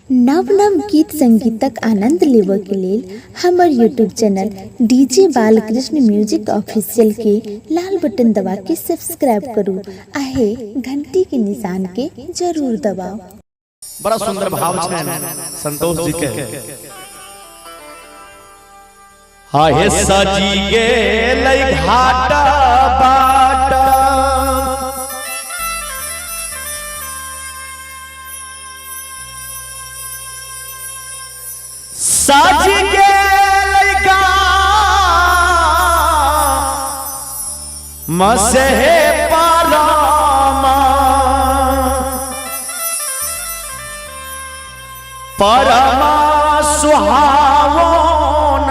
नव नव गीत संगीतक आनंद लेबऽ के लेल हमर YouTube channel DJ Balkrishna music official के लाल बटन दबा के सब्सक्राइब करू आहे घंटी के निशान के जरूर दबाओ। बड़ा सुंदर भाव है संतोष जी के। हाय सजी गे घाट बाट सज गे मसे परमा परमा सुहावन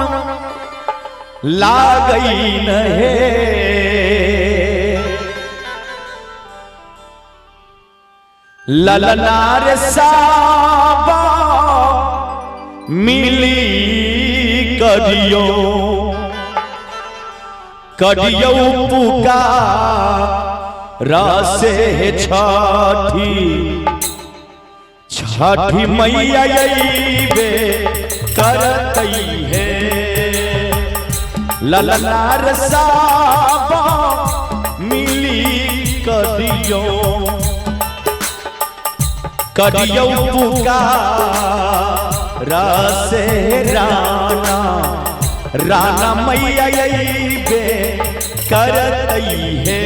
लागई नहे ललनार साबा मिली करियो करियो पुकार से छठी छठी मैया बे करतई है ललनार साबा मिली करियो करियो पुकार रासे राना राना मैया बे करतई है।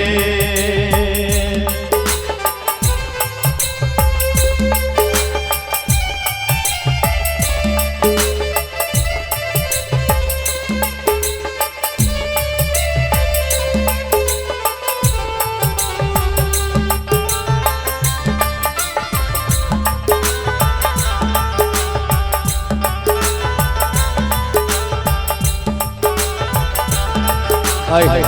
हाय हाय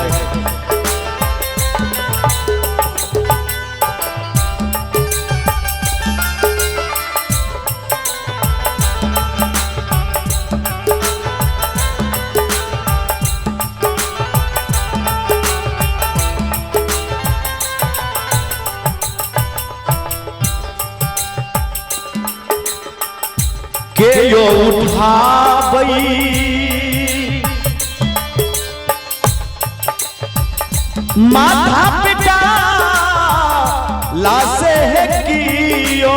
के यो उठाबई माथा पिटा लासे है कियो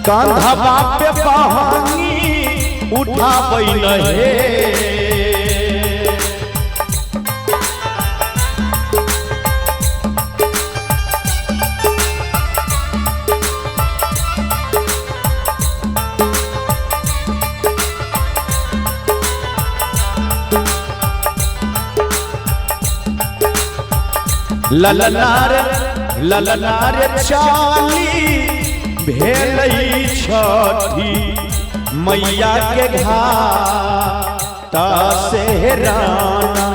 कांधा बाप बहानी उठा बई नहे ललनार ललनार चाली भेलई छठी मैया के घाटा से राना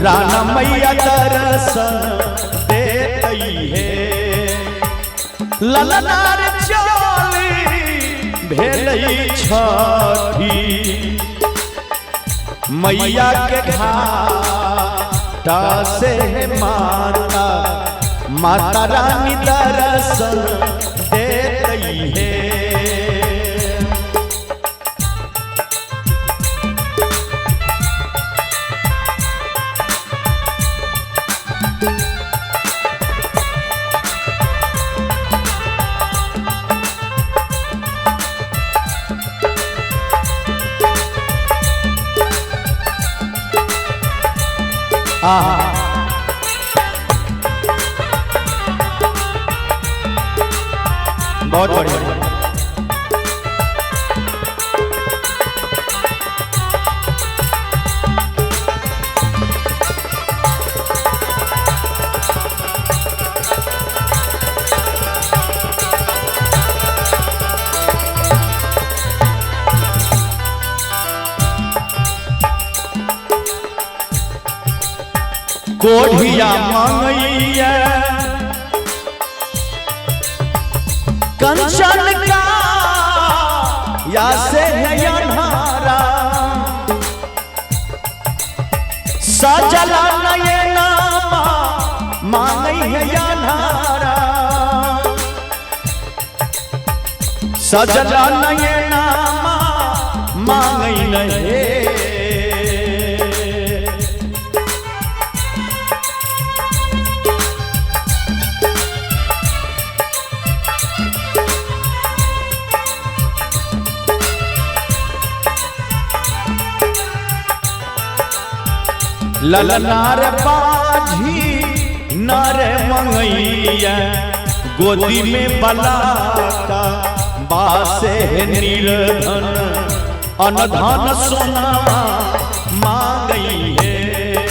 राना मैया दर्शन देतई है ललनार चाली भेलई छठी मैया के घाटा से माता माता रानी दर्शन देतई है। बहुत बढ़िया। कोढ़िया मंगैया कंचन का या से है अन्हारा सजला नयना मांगई है अन्हारा सजला नयना मांगई नहे ललनार बाझी नार मंगैया गोदी में बलाका बासे निर्धन अनधन सोना मांगई है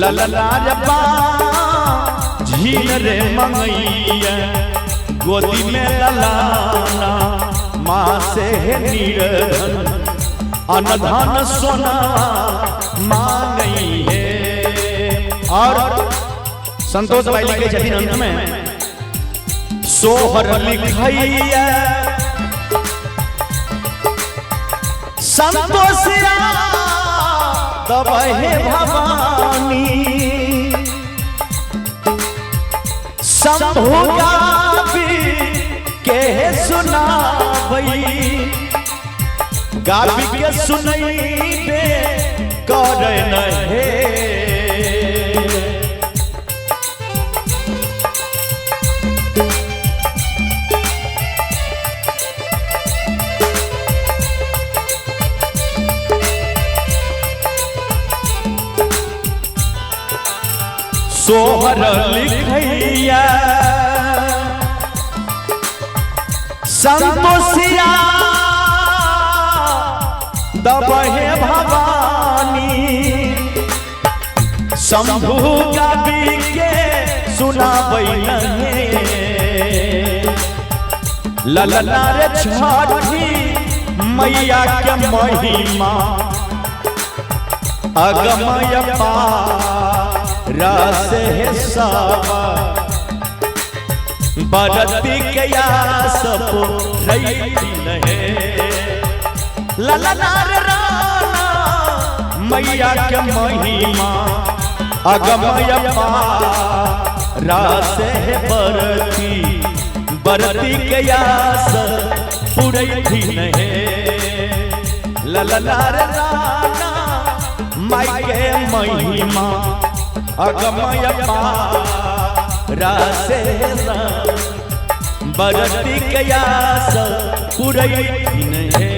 ललनार बाझी रे मंगैया गोदी में ललाना माँ से निर्धन अनधन सोना मांगई है। और संतोष भाई लिखे छथिन अंत में सोहर लिखैया संतोषिया तब हे भवानी शंभु गावी के सुनावई गावी के सुनैबे कर नहे सोहर लिखैया संतोषिया दबहे भवानी शंभु गावी के सुनावई नहे ललनार छठी मैया के महिमा अगमय रस है सावा बरती के यास रही नहे ललनार राना मैया के महिमा अगमय रस है बरती के यास पुरैठी नहे ललनार राना माई के महिमा अगमय रासे बरती के यास पुरैठी नहे।